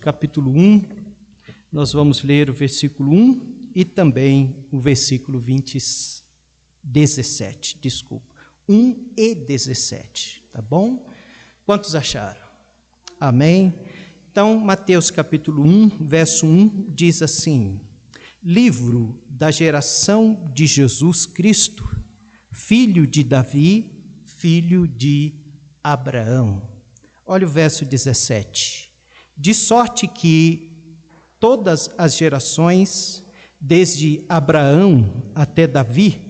capítulo 1, nós vamos ler o versículo 1 e também o versículo 17, 1 e 17, tá bom? Quantos acharam? Amém? Então, Mateus capítulo 1, verso 1, diz assim: livro da geração de Jesus Cristo, filho de Davi, filho de Abraão. Olha o verso 17. De sorte que todas as gerações, desde Abraão até Davi,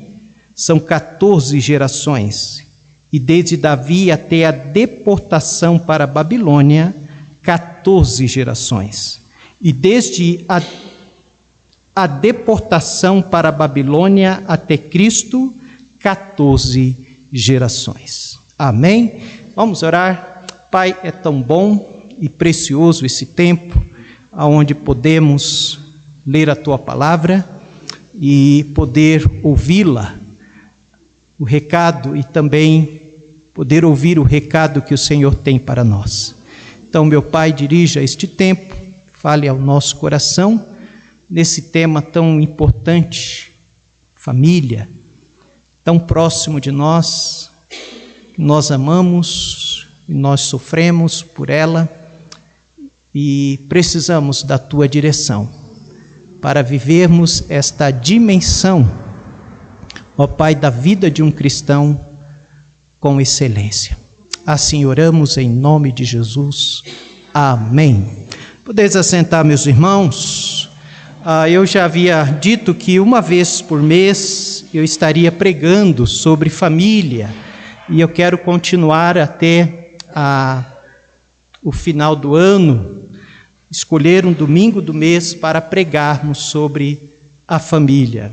são 14 gerações, e desde Davi até a deportação para a Babilônia, 14 gerações, e desde a deportação para a Babilônia até Cristo, 14 gerações. Amém? Vamos orar. Pai, é tão bom e precioso esse tempo, onde podemos ler a Tua palavra e poder ouvi-la, o recado, e também poder ouvir o recado que o Senhor tem para nós. Então, meu Pai, dirija este tempo, fale ao nosso coração, nesse tema tão importante, família, tão próximo de nós, nós amamos, nós sofremos por ela e precisamos da Tua direção para vivermos esta dimensão, ó Pai, da vida de um cristão com excelência. Assim oramos em nome de Jesus. Amém. Podeis assentar, meus irmãos. Eu já havia dito que uma vez por mês eu estaria pregando sobre família, e eu quero continuar até o final do ano, escolher um domingo do mês para pregarmos sobre a família.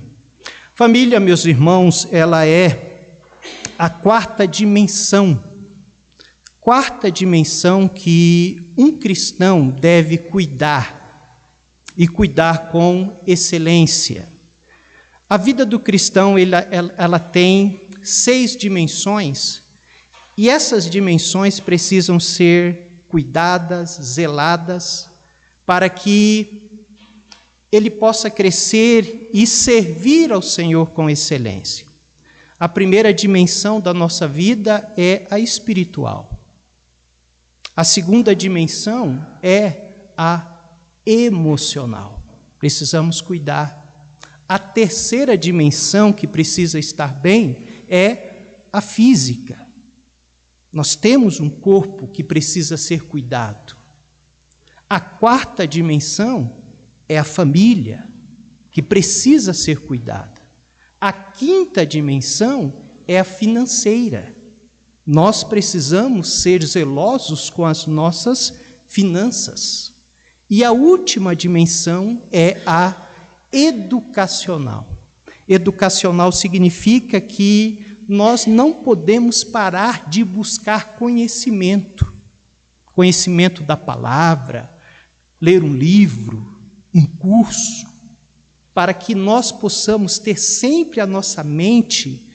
Família, meus irmãos, ela é a quarta dimensão que um cristão deve cuidar, e cuidar com excelência. A vida do cristão, ela tem 6 dimensões, e essas dimensões precisam ser cuidadas, zeladas, para que ele possa crescer e servir ao Senhor com excelência. A primeira dimensão da nossa vida é a espiritual. A segunda dimensão é a emocional. Precisamos cuidar. A terceira dimensão que precisa estar bem é a física. Nós temos um corpo que precisa ser cuidado. A quarta dimensão é a família, que precisa ser cuidada. A quinta dimensão é a financeira. Nós precisamos ser zelosos com as nossas finanças. E a última dimensão é a educacional. Educacional significa que nós não podemos parar de buscar conhecimento. Conhecimento da palavra, ler um livro, um curso, para que nós possamos ter sempre a nossa mente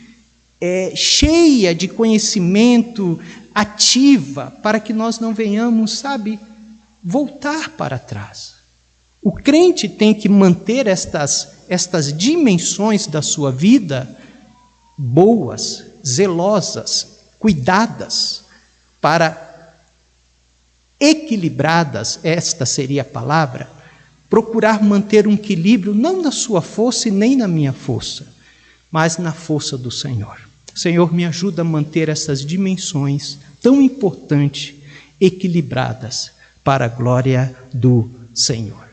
cheia de conhecimento, ativa, para que nós não venhamos, voltar para trás. O crente tem que manter estas dimensões da sua vida boas, zelosas, cuidadas, equilibradas, esta seria a palavra, procurar manter um equilíbrio, não na sua força e nem na minha força, mas na força do Senhor. Senhor, me ajuda a manter essas dimensões tão importantes, equilibradas, para a glória do Senhor.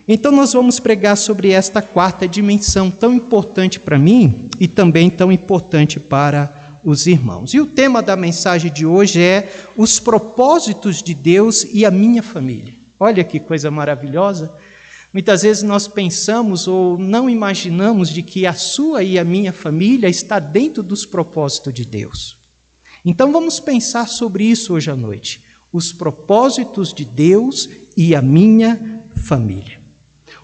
Então nós vamos pregar sobre esta quarta dimensão, tão importante para mim e também tão importante para os irmãos. E o tema da mensagem de hoje é os propósitos de Deus e a minha família. Olha que coisa maravilhosa. Muitas vezes nós pensamos ou não imaginamos de que a sua e a minha família está dentro dos propósitos de Deus. Então vamos pensar sobre isso hoje à noite. Os propósitos de Deus e a minha família.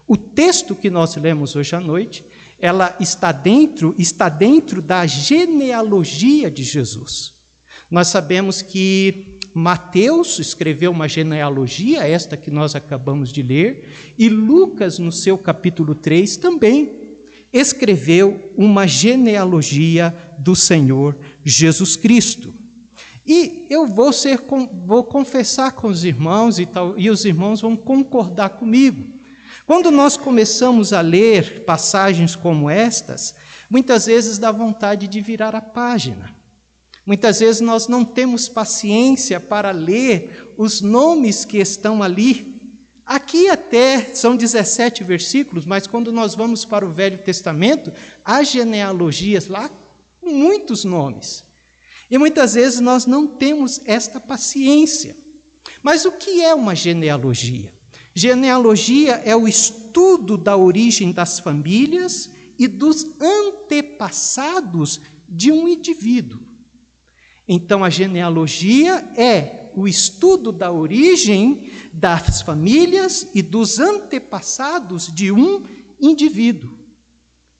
O texto que nós lemos hoje à noite, ela está dentro da genealogia de Jesus. Nós sabemos que Mateus escreveu uma genealogia, esta que nós acabamos de ler, e Lucas, no seu capítulo 3, também escreveu uma genealogia do Senhor Jesus Cristo. E eu vou confessar com os irmãos, e os irmãos vão concordar comigo. Quando nós começamos a ler passagens como estas, muitas vezes dá vontade de virar a página. Muitas vezes nós não temos paciência para ler os nomes que estão ali. Aqui até são 17 versículos, mas quando nós vamos para o Velho Testamento, há genealogias lá com muitos nomes. E muitas vezes nós não temos esta paciência. Mas o que é uma genealogia? Genealogia é o estudo da origem das famílias e dos antepassados de um indivíduo. Então, a genealogia é o estudo da origem das famílias e dos antepassados de um indivíduo.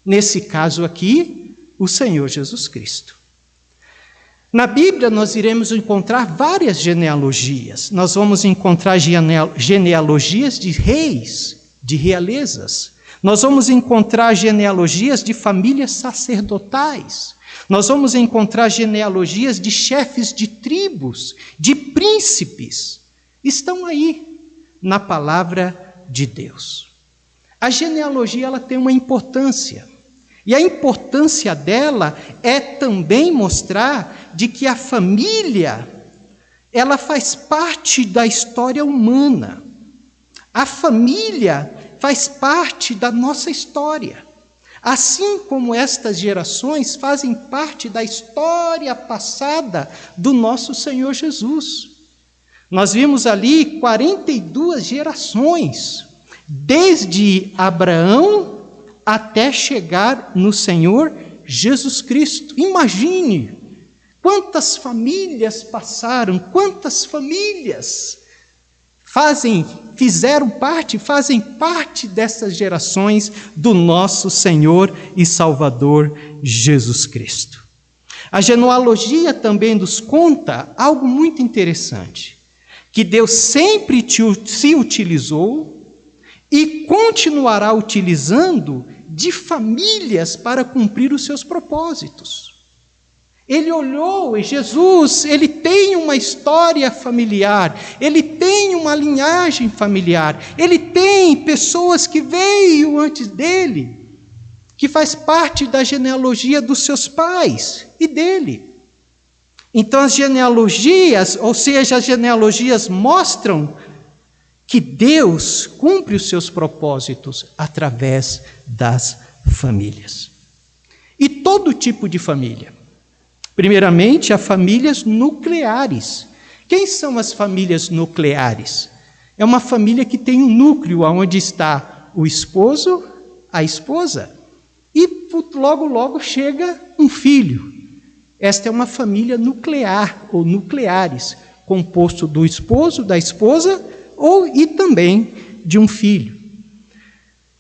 Nesse caso aqui, o Senhor Jesus Cristo. Na Bíblia, nós iremos encontrar várias genealogias. Nós vamos encontrar genealogias de reis, de realezas. Nós vamos encontrar genealogias de famílias sacerdotais. Nós vamos encontrar genealogias de chefes de tribos, de príncipes. Estão aí na palavra de Deus. A genealogia ela tem uma importância. E a importância dela é também mostrar de que a família, ela faz parte da história humana. A família faz parte da nossa história. Assim como estas gerações fazem parte da história passada do nosso Senhor Jesus. Nós vimos ali 42 gerações, desde Abraão até chegar no Senhor Jesus Cristo. Imagine quantas famílias passaram, quantas famílias fazem parte dessas gerações do nosso Senhor e Salvador Jesus Cristo. A genealogia também nos conta algo muito interessante, que Deus sempre se utilizou e continuará utilizando de famílias para cumprir os seus propósitos. Ele olhou e Jesus, ele tem uma história familiar, ele tem uma linhagem familiar, ele tem pessoas que veio antes dele, que faz parte da genealogia dos seus pais e dele. Então as genealogias, ou seja, as genealogias mostram que Deus cumpre os seus propósitos através das famílias. E todo tipo de família. Primeiramente, há famílias nucleares. Quem são as famílias nucleares? É uma família que tem um núcleo onde está o esposo, a esposa, e logo chega um filho. Esta é uma família nuclear, ou nucleares, composto do esposo, da esposa, e também de um filho.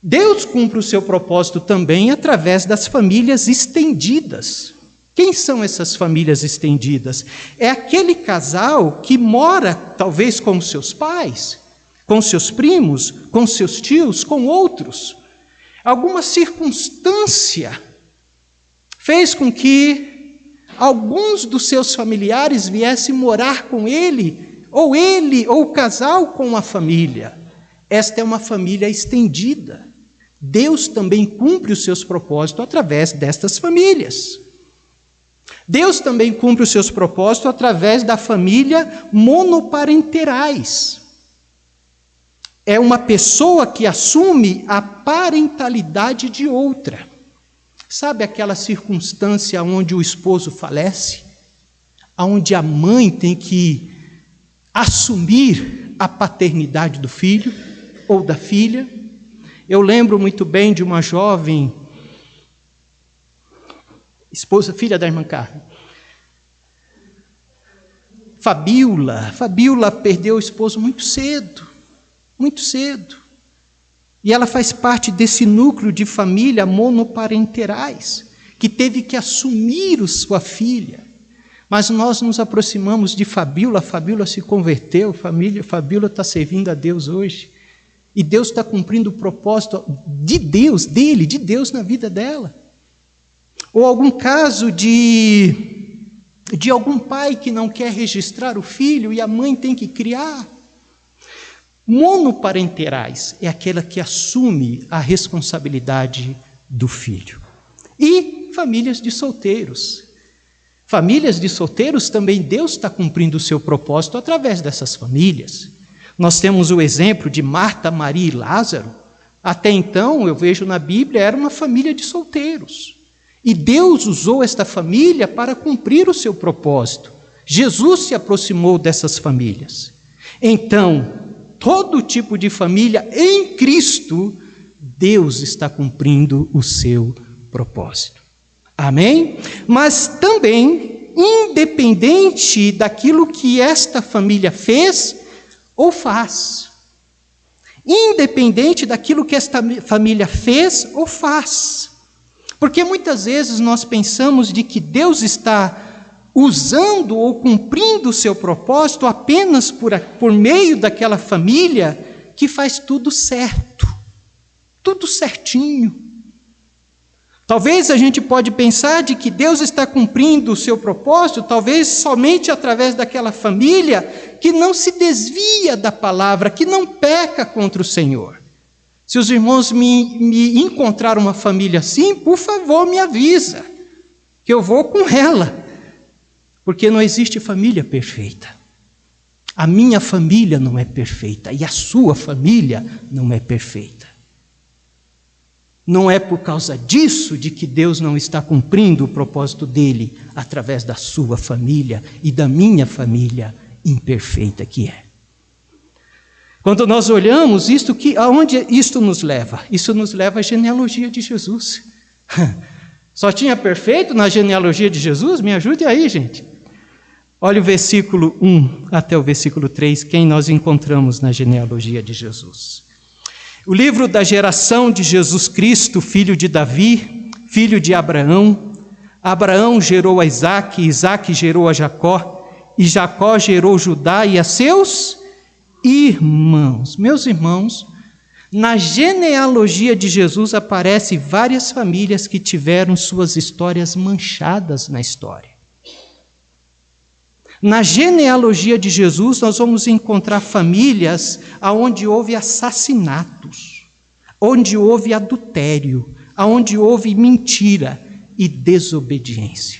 Deus cumpre o seu propósito também através das famílias estendidas. Quem são essas famílias estendidas? É aquele casal que mora, talvez, com seus pais, com seus primos, com seus tios, com outros. Alguma circunstância fez com que alguns dos seus familiares viessem morar com ele, ou o casal com a família. Esta é uma família estendida. Deus também cumpre os seus propósitos através destas famílias. Deus também cumpre os seus propósitos através da família monoparenterais. É uma pessoa que assume a parentalidade de outra. Sabe aquela circunstância onde o esposo falece? Onde a mãe tem que assumir a paternidade do filho ou da filha? Eu lembro muito bem de uma jovem esposa, filha da irmã Carmen. Fabíola perdeu o esposo muito cedo. E ela faz parte desse núcleo de família monoparenterais, que teve que assumir sua filha. Mas nós nos aproximamos de Fabíola, Fabíola se converteu, Fabíola está servindo a Deus hoje. E Deus está cumprindo o propósito de Deus, de Deus na vida dela. Ou algum caso de algum pai que não quer registrar o filho e a mãe tem que criar. Monoparenterais é aquela que assume a responsabilidade do filho. E famílias de solteiros. Famílias de solteiros também Deus está cumprindo o seu propósito através dessas famílias. Nós temos o exemplo de Marta, Maria e Lázaro. Até então, eu vejo na Bíblia, era uma família de solteiros. E Deus usou esta família para cumprir o seu propósito. Jesus se aproximou dessas famílias. Então, todo tipo de família em Cristo, Deus está cumprindo o seu propósito. Amém? Mas também, independente daquilo que esta família fez ou faz. Independente daquilo que esta família fez ou faz. Porque muitas vezes nós pensamos de que Deus está usando ou cumprindo o seu propósito apenas por meio daquela família que faz tudo certo, tudo certinho. Talvez a gente pode pensar de que Deus está cumprindo o seu propósito, talvez somente através daquela família que não se desvia da palavra, que não peca contra o Senhor. Se os irmãos me encontrar uma família assim, por favor, me avisa, que eu vou com ela, porque não existe família perfeita. A minha família não é perfeita e a sua família não é perfeita. Não é por causa disso de que Deus não está cumprindo o propósito dele através da sua família e da minha família imperfeita que é. Quando nós olhamos isto, aonde isto nos leva? Isso nos leva à genealogia de Jesus. Só tinha perfeito na genealogia de Jesus? Me ajude aí, gente. Olha o versículo 1 até o versículo 3, quem nós encontramos na genealogia de Jesus. O livro da geração de Jesus Cristo, filho de Davi, filho de Abraão. Abraão gerou a Isaque, Isaque gerou a Jacó, e Jacó gerou Judá e a seus irmãos. Meus irmãos, na genealogia de Jesus aparecem várias famílias que tiveram suas histórias manchadas na história. Na genealogia de Jesus, nós vamos encontrar famílias onde houve assassinatos, onde houve adultério, onde houve mentira e desobediência.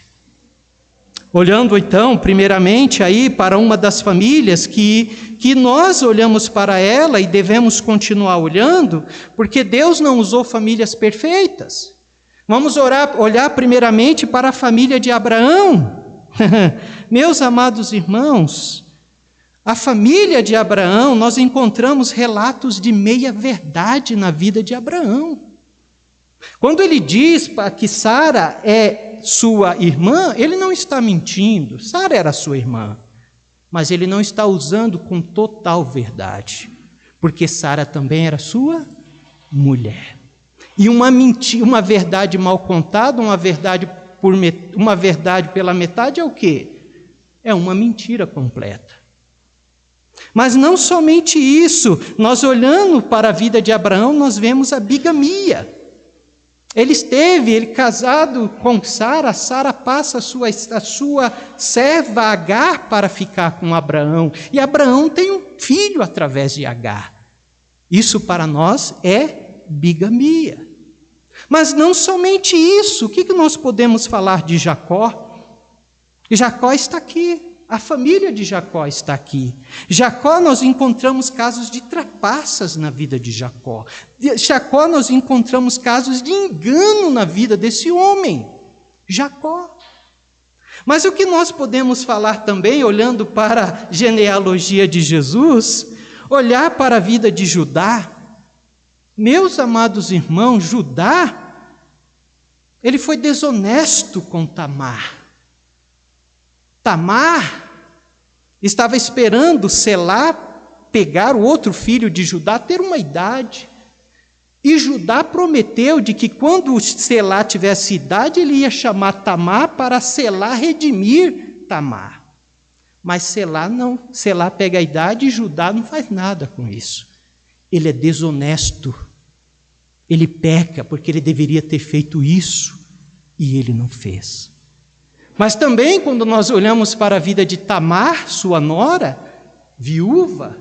Olhando então, primeiramente, aí para uma das famílias que nós olhamos para ela e devemos continuar olhando, porque Deus não usou famílias perfeitas. Vamos olhar primeiramente para a família de Abraão. Meus amados irmãos, a família de Abraão, nós encontramos relatos de meia-verdade na vida de Abraão. Quando ele diz que Sara é sua irmã, ele não está mentindo. Sara era sua irmã, mas ele não está usando com total verdade, porque Sara também era sua mulher. E uma verdade mal contada, uma verdade pela metade é o quê? É uma mentira completa. Mas não somente isso, nós olhando para a vida de Abraão, nós vemos a bigamia. Ele casado com Sara, Sara passa a sua serva Agar para ficar com Abraão, e Abraão tem um filho através de Agar. Isso para nós é bigamia. Mas não somente isso, o que nós podemos falar de Jacó? Jacó está aqui, a família de Jacó está aqui. Jacó, nós encontramos casos de trapaças na vida de Jacó. Jacó, nós encontramos casos de engano na vida desse homem, Jacó. Mas o que nós podemos falar também, olhando para a genealogia de Jesus, olhar para a vida de Judá. Meus amados irmãos, Judá, ele foi desonesto com Tamar. Tamar estava esperando Selá pegar o outro filho de Judá, ter uma idade. E Judá prometeu de que quando Selá tivesse idade, ele ia chamar Tamar para Selá redimir Tamar. Mas Selá não. Selá pega a idade e Judá não faz nada com isso. Ele é desonesto. Ele peca porque ele deveria ter feito isso e ele não fez. Mas também quando nós olhamos para a vida de Tamar, sua nora, viúva,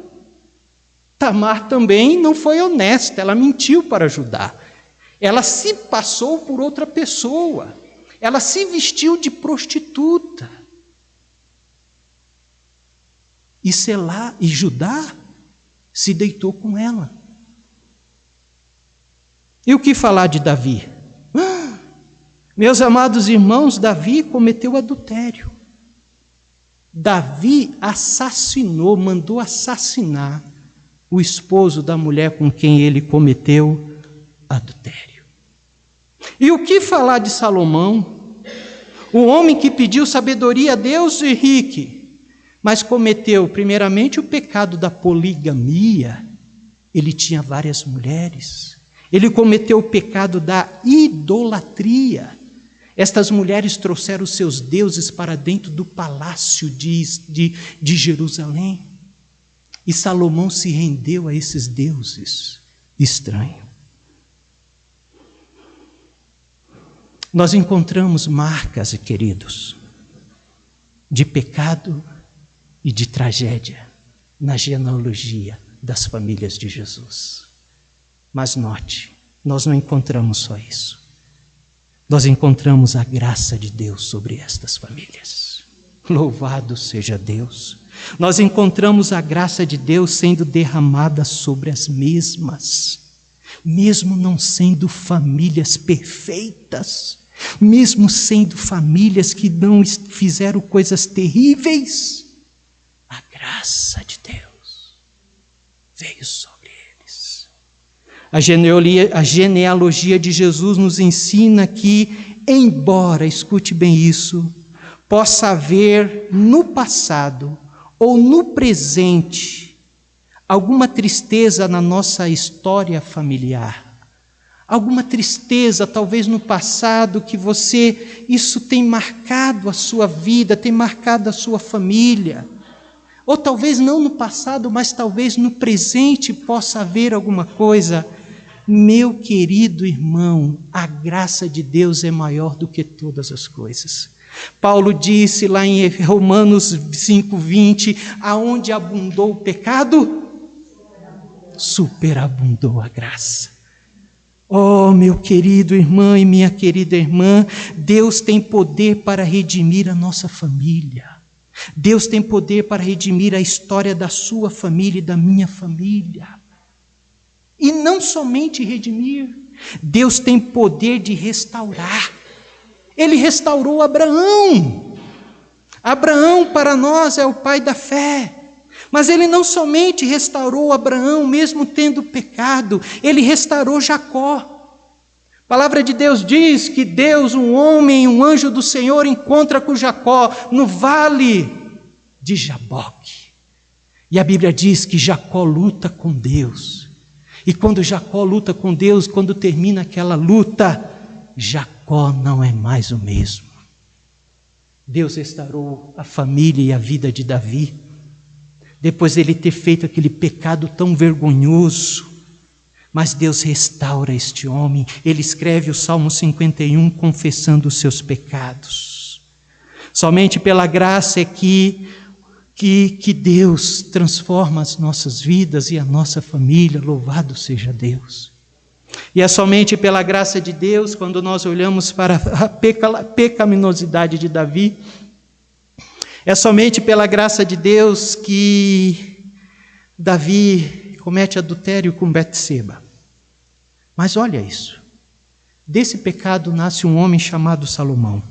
Tamar também não foi honesta, ela mentiu para Judá. Ela se passou por outra pessoa. Ela se vestiu de prostituta. E Selá e Judá se deitou com ela. E o que falar de Davi? Meus amados irmãos, Davi cometeu adultério. Davi assassinou, mandou assassinar o esposo da mulher com quem ele cometeu adultério. E o que falar de Salomão? O homem que pediu sabedoria a Deus, Henrique, mas cometeu primeiramente o pecado da poligamia. Ele tinha várias mulheres. Ele cometeu o pecado da idolatria. Estas mulheres trouxeram os seus deuses para dentro do palácio de Jerusalém. E Salomão se rendeu a esses deuses estranhos. Nós encontramos marcas, queridos, de pecado e de tragédia na genealogia das famílias de Jesus. Mas note, nós não encontramos só isso. Nós encontramos a graça de Deus sobre estas famílias. Louvado seja Deus. Nós encontramos a graça de Deus sendo derramada sobre as mesmas, mesmo não sendo famílias perfeitas, mesmo sendo famílias que não fizeram coisas terríveis, a graça de Deus veio sobre eles. A genealogia de Jesus nos ensina que, embora, escute bem isso, possa haver no passado ou no presente alguma tristeza na nossa história familiar, alguma tristeza talvez no passado que isso tem marcado a sua vida, tem marcado a sua família, ou talvez não no passado, mas talvez no presente possa haver alguma coisa. Meu querido irmão, a graça de Deus é maior do que todas as coisas. Paulo disse lá em Romanos 5:20, aonde abundou o pecado, superabundou a graça. Oh, meu querido irmão e minha querida irmã, Deus tem poder para redimir a nossa família. Deus tem poder para redimir a história da sua família e da minha família. E não somente redimir, Deus tem poder de restaurar. Ele restaurou Abraão. Abraão para nós é o pai da fé. Mas ele não somente restaurou Abraão, mesmo tendo pecado, ele restaurou Jacó. A palavra de Deus diz que Deus, um homem, um anjo do Senhor, encontra com Jacó no vale de Jaboque. E a Bíblia diz que Jacó luta com Deus. E quando Jacó luta com Deus, quando termina aquela luta, Jacó não é mais o mesmo. Deus restaurou a família e a vida de Davi, depois dele ter feito aquele pecado tão vergonhoso. Mas Deus restaura este homem. Ele escreve o Salmo 51 confessando os seus pecados. Somente pela graça é que Deus transforma as nossas vidas e a nossa família. Louvado seja Deus. E é somente pela graça de Deus, quando nós olhamos para a pecaminosidade de Davi, é somente pela graça de Deus que Davi comete adultério com Betseba. Mas olha isso, desse pecado nasce um homem chamado Salomão.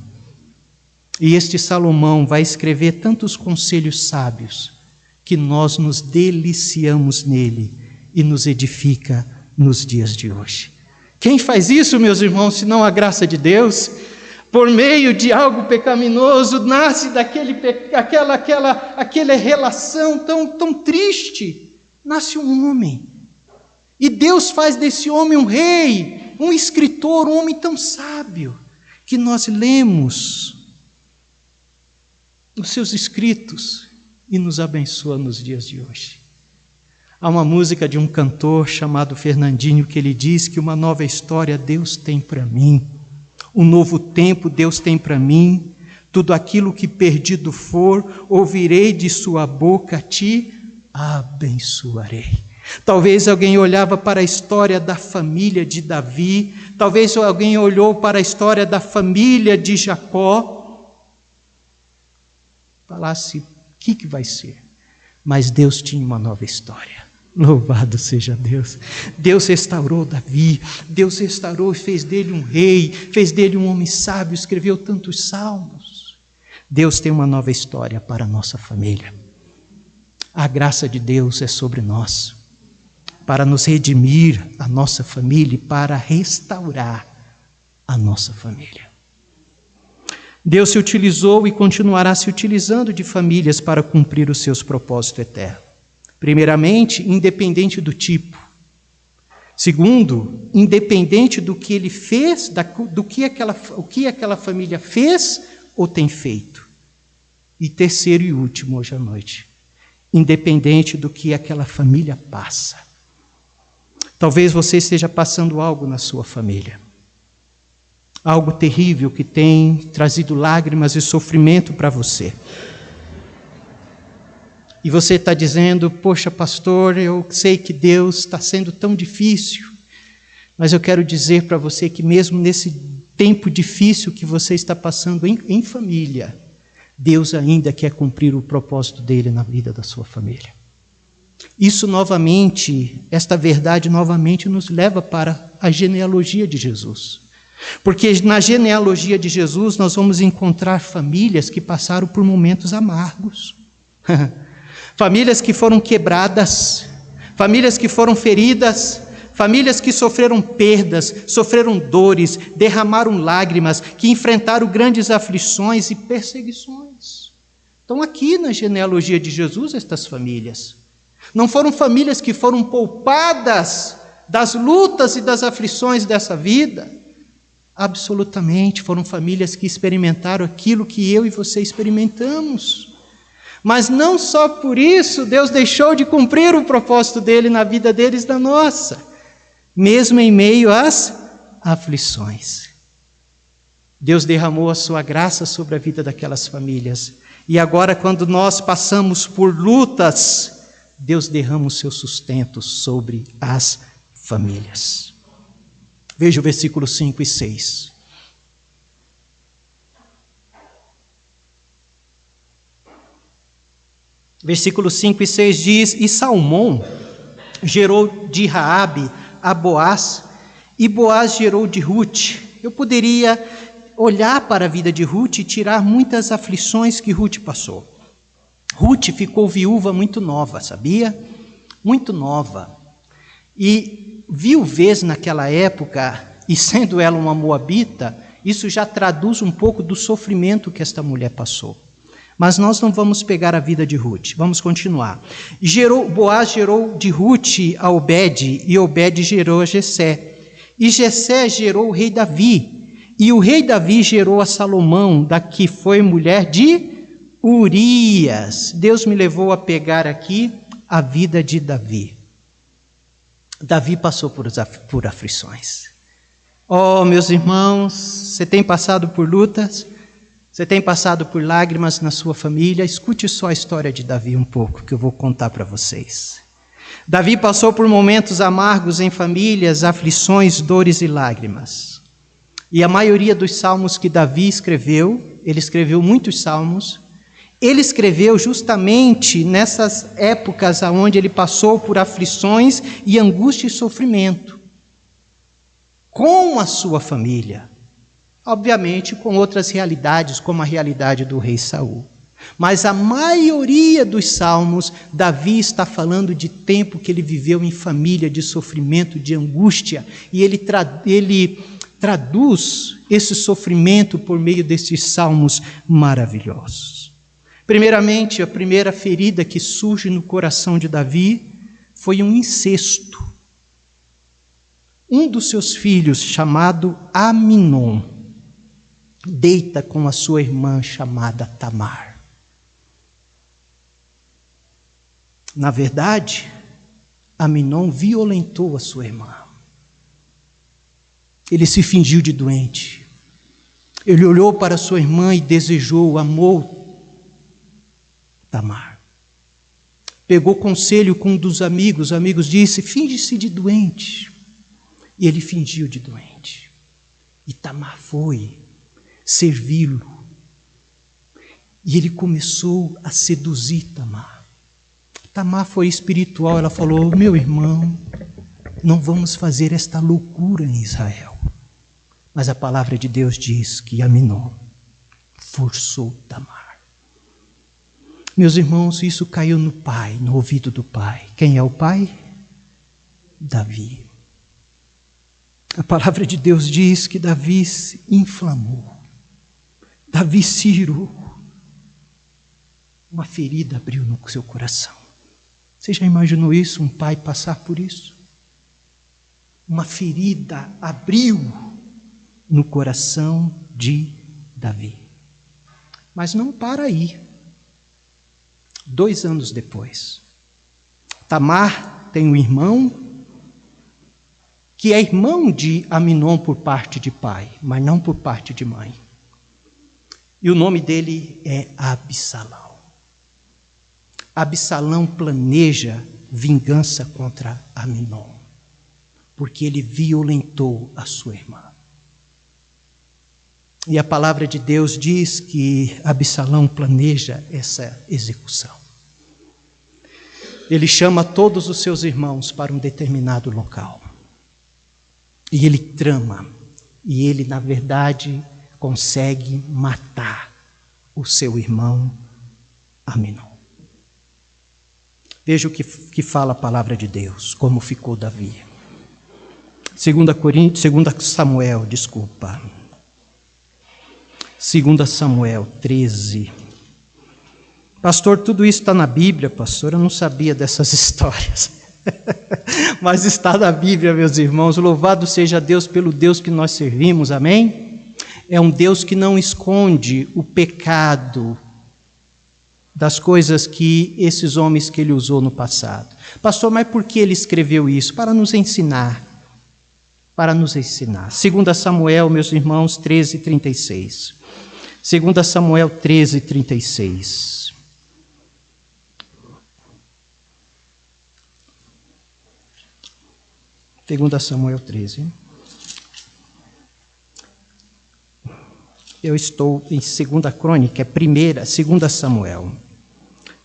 E este Salomão vai escrever tantos conselhos sábios, que nós nos deliciamos nele e nos edifica nos dias de hoje. Quem faz isso, meus irmãos, senão a graça de Deus? Por meio de algo pecaminoso, nasce aquela relação tão triste, nasce um homem. E Deus faz desse homem um rei, um escritor, um homem tão sábio, que nós lemos os seus escritos e nos abençoa nos dias de hoje. Há uma música de um cantor chamado Fernandinho que ele diz que uma nova história Deus tem para mim, um novo tempo Deus tem para mim, tudo aquilo que perdido for, ouvirei de sua boca, te abençoarei. Talvez alguém olhava para a história da família de Davi, talvez alguém olhou para a história da família de Jacó, falasse, o que vai ser? Mas Deus tinha uma nova história. Louvado seja Deus. Deus restaurou Davi, Deus restaurou e fez dele um rei, fez dele um homem sábio, escreveu tantos salmos. Deus tem uma nova história para a nossa família. A graça de Deus é sobre nós, para nos redimir a nossa família e para restaurar a nossa família. Deus se utilizou e continuará se utilizando de famílias para cumprir os seus propósitos eternos. Primeiramente, independente do tipo. Segundo, independente do que ele fez, o que aquela família fez ou tem feito. E terceiro e último, hoje à noite, independente do que aquela família passa. Talvez você esteja passando algo na sua família. Algo terrível que tem trazido lágrimas e sofrimento para você. E você está dizendo, poxa pastor, eu sei que Deus está sendo tão difícil, mas eu quero dizer para você que mesmo nesse tempo difícil que você está passando em família, Deus ainda quer cumprir o propósito dele na vida da sua família. Isso novamente, esta verdade novamente nos leva para a genealogia de Jesus. Porque na genealogia de Jesus nós vamos encontrar famílias que passaram por momentos amargos. Famílias que foram quebradas, famílias que foram feridas, famílias que sofreram perdas, sofreram dores, derramaram lágrimas, que enfrentaram grandes aflições e perseguições. Estão aqui na genealogia de Jesus estas famílias. Não foram famílias que foram poupadas das lutas e das aflições dessa vida. Absolutamente, foram famílias que experimentaram aquilo que eu e você experimentamos. Mas não só por isso Deus deixou de cumprir o propósito dele na vida deles, na nossa, mesmo em meio às aflições. Deus derramou a sua graça sobre a vida daquelas famílias. E agora, quando nós passamos por lutas, Deus derrama o seu sustento sobre as famílias. Veja o versículo 5 e 6. Versículos 5 e 6 diz, e Salmão gerou de Raabe a Boaz, e Boaz gerou de Ruth. Eu poderia olhar para a vida de Ruth e tirar muitas aflições que Ruth passou. Ruth ficou viúva muito nova, sabia? Muito nova. E viuvez naquela época, e sendo ela uma moabita, isso já traduz um pouco do sofrimento que esta mulher passou. Mas nós não vamos pegar a vida de Ruth, vamos continuar. Boaz gerou de Ruth a Obed, e Obed gerou a Jessé. E Jessé gerou o rei Davi, e o rei Davi gerou a Salomão, da que foi mulher de Urias. Deus me levou a pegar aqui a vida de Davi. Davi passou por aflições. Oh, meus irmãos, você tem passado por lutas? Você tem passado por lágrimas na sua família? Escute só a história de Davi um pouco, que eu vou contar para vocês. Davi passou por momentos amargos em famílias, aflições, dores e lágrimas. E a maioria dos salmos que Davi escreveu, ele escreveu muitos salmos, ele escreveu justamente nessas épocas onde ele passou por aflições e angústia e sofrimento, com a sua família. Obviamente com outras realidades, como a realidade do rei Saul. Mas a maioria dos salmos, Davi está falando de tempo que ele viveu em família, de sofrimento, de angústia, e ele traduz esse sofrimento por meio desses salmos maravilhosos. Primeiramente, a primeira ferida que surge no coração de Davi foi um incesto. Um dos seus filhos, chamado Aminon, deita com a sua irmã chamada Tamar. Na verdade, Aminon violentou a sua irmã. Ele se fingiu de doente. Ele olhou para sua irmã e desejou, amou Tamar. Pegou conselho com um dos amigos. Os amigos disse: finge-se de doente. E ele fingiu de doente. E Tamar foi servi-lo. E ele começou a seduzir Tamar. Tamar foi espiritual. Ela falou: meu irmão, não vamos fazer esta loucura em Israel. Mas a palavra de Deus diz que Aminon forçou Tamar. Meus irmãos, isso caiu no pai, no ouvido do pai. Quem é o pai? Davi. A palavra de Deus diz que Davi se inflamou. Davi se irou. Uma ferida abriu no seu coração. Você já imaginou isso? Um pai passar por isso? Uma ferida abriu no coração de Davi. Mas não para aí. 2 anos depois, Tamar tem um irmão que é irmão de Aminon por parte de pai, mas não por parte de mãe. E o nome dele é Absalão. Absalão planeja vingança contra Aminon, porque ele violentou a sua irmã. E a palavra de Deus diz que Absalão planeja essa execução. Ele chama todos os seus irmãos para um determinado local. E ele trama. E ele, na verdade, consegue matar o seu irmão Aminon. Veja o que fala a palavra de Deus, como ficou Davi. 2 Samuel 13. Pastor, tudo isso está na Bíblia, pastor? Eu não sabia dessas histórias. Mas está na Bíblia, meus irmãos. Louvado seja Deus pelo Deus que nós servimos, amém? É um Deus que não esconde o pecado das coisas que esses homens que ele usou no passado. Pastor, mas por que ele escreveu isso? Para nos ensinar. Para nos ensinar. 2 Samuel, meus irmãos, 13:36. 2 Samuel 13:36. Segunda Samuel 13. Eu estou em 2 Crônica, 2 Samuel.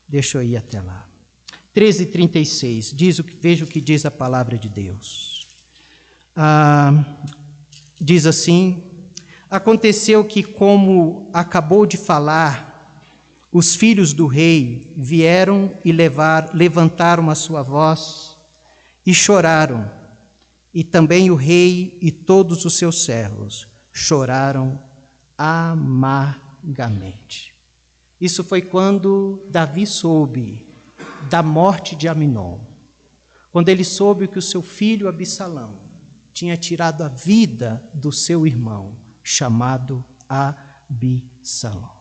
Deixa eu ir até lá. 13:36. Veja o que diz a palavra de Deus. Diz assim: aconteceu que, como acabou de falar, os filhos do rei vieram e levantaram a sua voz e choraram, e também o rei e todos os seus servos choraram amargamente. Isso foi quando Davi soube da morte de Aminon, quando ele soube que o seu filho Absalão tinha tirado a vida do seu irmão, chamado Absalão.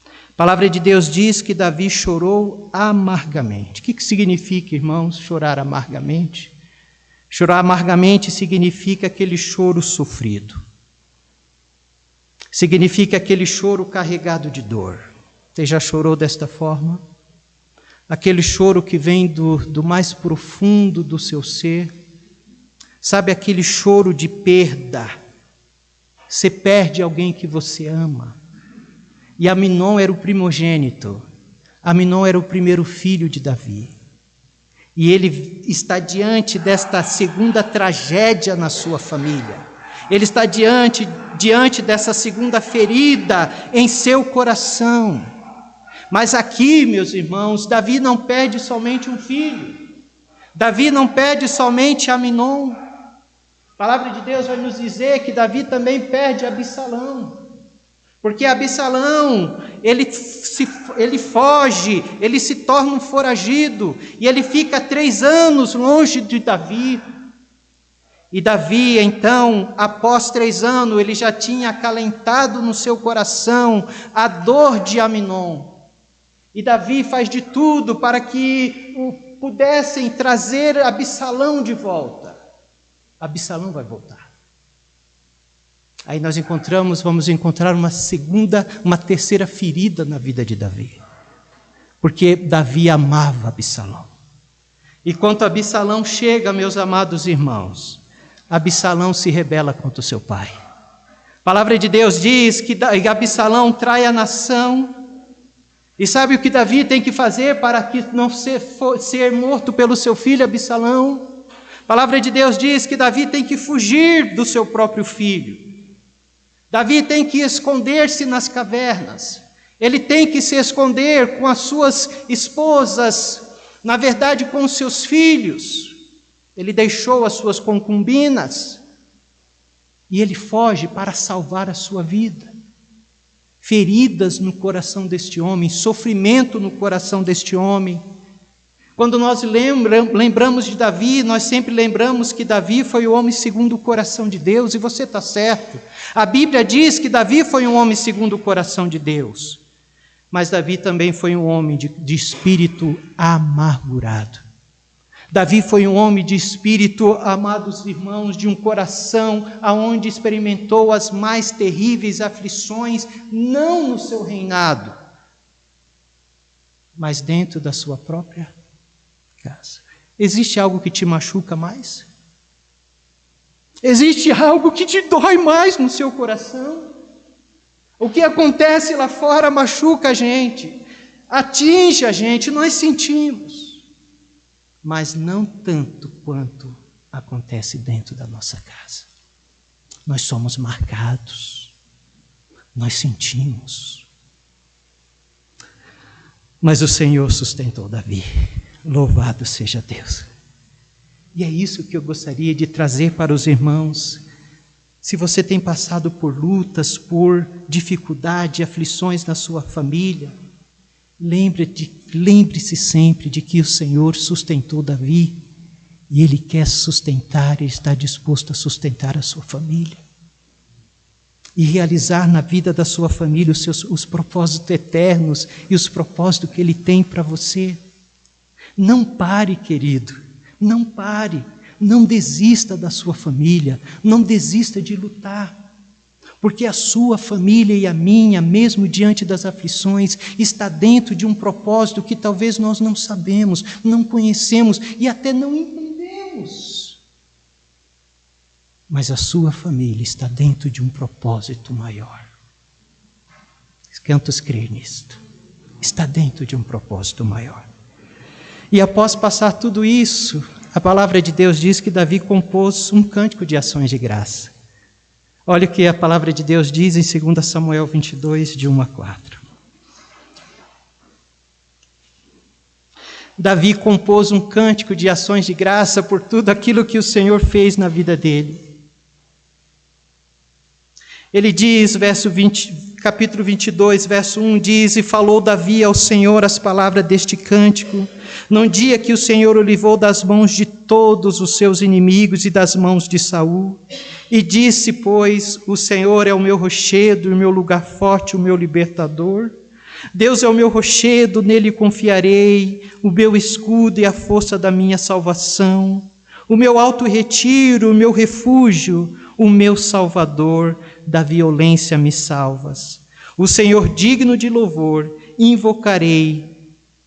A palavra de Deus diz que Davi chorou amargamente. O que significa, irmãos, chorar amargamente? Chorar amargamente significa aquele choro sofrido. Significa aquele choro carregado de dor. Você já chorou desta forma? Aquele choro que vem do mais profundo do seu ser. Sabe, aquele choro de perda. Você perde alguém que você ama. E Aminon era o primogênito. Aminon era o primeiro filho de Davi. E ele está diante desta segunda tragédia na sua família. Ele está diante dessa segunda ferida em seu coração. Mas aqui, meus irmãos, Davi não perde somente um filho. Davi não perde somente Aminon. A palavra de Deus vai nos dizer que Davi também perde Absalão. Porque Absalão, ele foge, ele se torna um foragido, e ele fica 3 anos longe de Davi. E Davi, então, após 3 anos, ele já tinha acalentado no seu coração a dor de Aminon. E Davi faz de tudo para que pudessem trazer Absalão de volta. Absalão vai voltar. Aí nós vamos encontrar uma terceira ferida na vida de Davi. Porque Davi amava Absalão. E quando Absalão chega, meus amados irmãos, Absalão se rebela contra o seu pai. A palavra de Deus diz que Absalão trai a nação. E sabe o que Davi tem que fazer para que não ser morto pelo seu filho Absalão? A palavra de Deus diz que Davi tem que fugir do seu próprio filho. Davi tem que esconder-se nas cavernas. Ele tem que se esconder com as suas esposas, na verdade com os seus filhos. Ele deixou as suas concubinas e ele foge para salvar a sua vida. Feridas no coração deste homem, sofrimento no coração deste homem. Quando nós lembramos de Davi, nós sempre lembramos que Davi foi o homem segundo o coração de Deus, e você está certo. A Bíblia diz que Davi foi um homem segundo o coração de Deus. Mas Davi também foi um homem de espírito amargurado. Davi foi um homem de espírito, amados irmãos, de um coração aonde experimentou as mais terríveis aflições, não no seu reinado, mas dentro da sua própria casa. Existe algo que te machuca mais? Existe algo que te dói mais no seu coração? O que acontece lá fora machuca a gente, atinge a gente, nós sentimos, mas não tanto quanto acontece dentro da nossa casa. Nós somos marcados, nós sentimos, mas o Senhor sustentou Davi. Louvado seja Deus. E é isso que eu gostaria de trazer para os irmãos. Se você tem passado por lutas, por dificuldade, aflições na sua família, lembre-se sempre de que o Senhor sustentou Davi, e Ele quer sustentar, Ele está disposto a sustentar a sua família, e realizar na vida da sua família os propósitos eternos, e os propósitos que Ele tem para você. Não pare, querido, não pare, não desista da sua família, não desista de lutar, porque a sua família e a minha, mesmo diante das aflições, está dentro de um propósito que talvez nós não sabemos, não conhecemos e até não entendemos. Mas a sua família está dentro de um propósito maior. Quantos creem nisto? Está dentro de um propósito maior. E após passar tudo isso, a palavra de Deus diz que Davi compôs um cântico de ações de graça. Olha o que a palavra de Deus diz em 2 Samuel 22, de 1 a 4. Davi compôs um cântico de ações de graça por tudo aquilo que o Senhor fez na vida dele. Ele diz, capítulo 22, verso 1, diz: E falou Davi ao Senhor as palavras deste cântico, num dia que o Senhor o livrou das mãos de todos os seus inimigos e das mãos de Saul. E disse, pois, o Senhor é o meu rochedo, o meu lugar forte, o meu libertador. Deus é o meu rochedo, nele confiarei, o meu escudo e a força da minha salvação, o meu alto retiro, o meu refúgio, o meu Salvador, da violência me salvas. O Senhor digno de louvor, invocarei,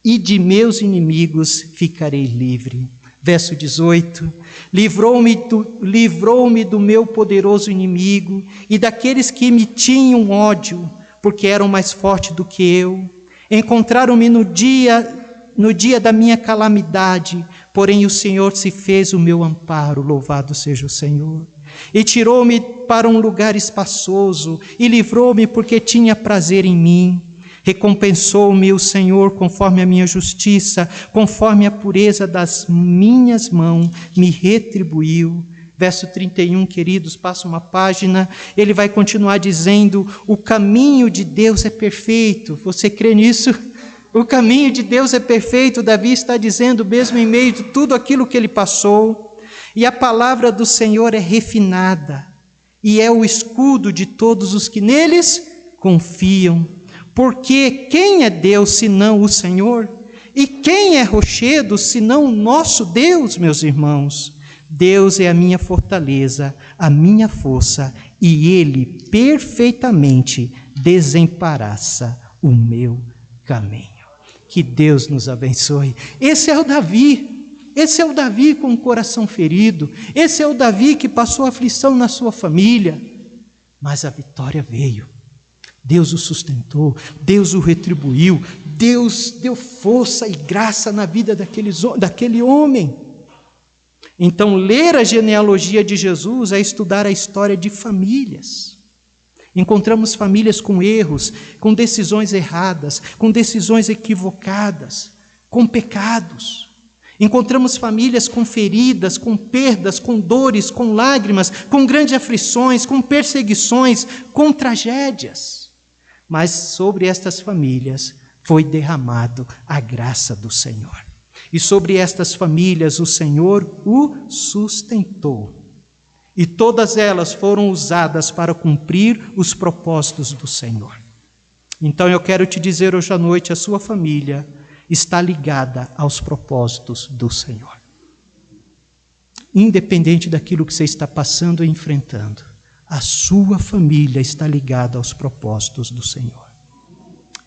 e de meus inimigos ficarei livre. Verso 18, livrou-me do meu poderoso inimigo e daqueles que me tinham ódio, porque eram mais fortes do que eu. Encontraram-me no dia da minha calamidade, porém o Senhor se fez o meu amparo, louvado seja o Senhor. E tirou-me para um lugar espaçoso, e livrou-me porque tinha prazer em mim. Recompensou-me o Senhor conforme a minha justiça, conforme a pureza das minhas mãos, me retribuiu. Verso 31, queridos, passa uma página, ele vai continuar dizendo: o caminho de Deus é perfeito. Você crê nisso? O caminho de Deus é perfeito. Davi está dizendo, mesmo em meio de tudo aquilo que ele passou. E a palavra do Senhor é refinada, e é o escudo de todos os que neles confiam. Porque quem é Deus senão o Senhor? E quem é rochedo, senão o nosso Deus, meus irmãos? Deus é a minha fortaleza, a minha força, e Ele perfeitamente desembaraça o meu caminho. Que Deus nos abençoe. Esse é o Davi com o coração ferido. Esse é o Davi que passou aflição na sua família. Mas a vitória veio. Deus o sustentou, Deus o retribuiu, Deus deu força e graça na vida daquele homem. Então, ler a genealogia de Jesus é estudar a história de famílias. Encontramos famílias com erros, com decisões erradas, com decisões equivocadas, com pecados. Encontramos famílias com feridas, com perdas, com dores, com lágrimas, com grandes aflições, com perseguições, com tragédias. Mas sobre estas famílias foi derramado a graça do Senhor. E sobre estas famílias o Senhor o sustentou. E todas elas foram usadas para cumprir os propósitos do Senhor. Então eu quero te dizer hoje à noite, a sua família está ligada aos propósitos do Senhor. Independente daquilo que você está passando e enfrentando, a sua família está ligada aos propósitos do Senhor.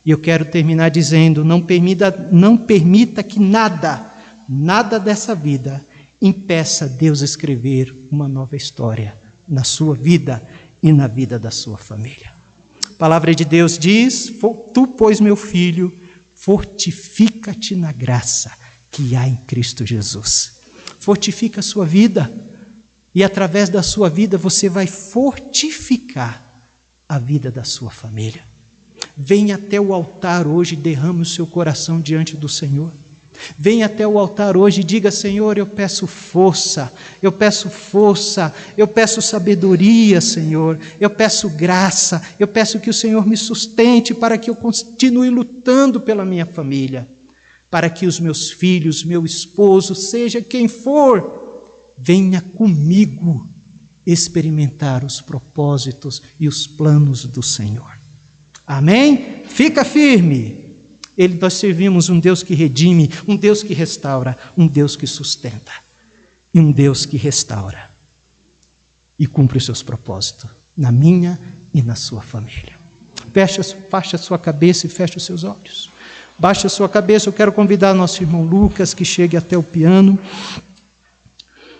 E eu quero terminar dizendo, não permita que nada dessa vida impeça Deus escrever uma nova história na sua vida e na vida da sua família. A palavra de Deus diz, tu, pois, meu filho, fortifica-te na graça que há em Cristo Jesus. Fortifica a sua vida. E através da sua vida você vai fortificar a vida da sua família. Venha até o altar hoje e derrame o seu coração diante do Senhor. Venha até o altar hoje e diga, Senhor, eu peço força, eu peço sabedoria, Senhor, eu peço graça, eu peço que o Senhor me sustente para que eu continue lutando pela minha família, para que os meus filhos, meu esposo, seja quem for, venha comigo experimentar os propósitos e os planos do Senhor. Amém? Fica firme. Nós servimos um Deus que redime, um Deus que restaura, um Deus que sustenta, e um Deus que restaura e cumpre os seus propósitos na minha e na sua família. Baixe a sua cabeça e feche os seus olhos. Baixe a sua cabeça, eu quero convidar nosso irmão Lucas que chegue até o piano.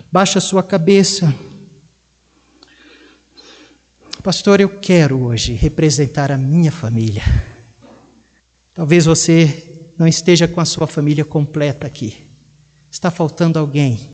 Baixe a sua cabeça. Pastor, eu quero hoje representar a minha família. Talvez você não esteja com a sua família completa aqui. Está faltando alguém.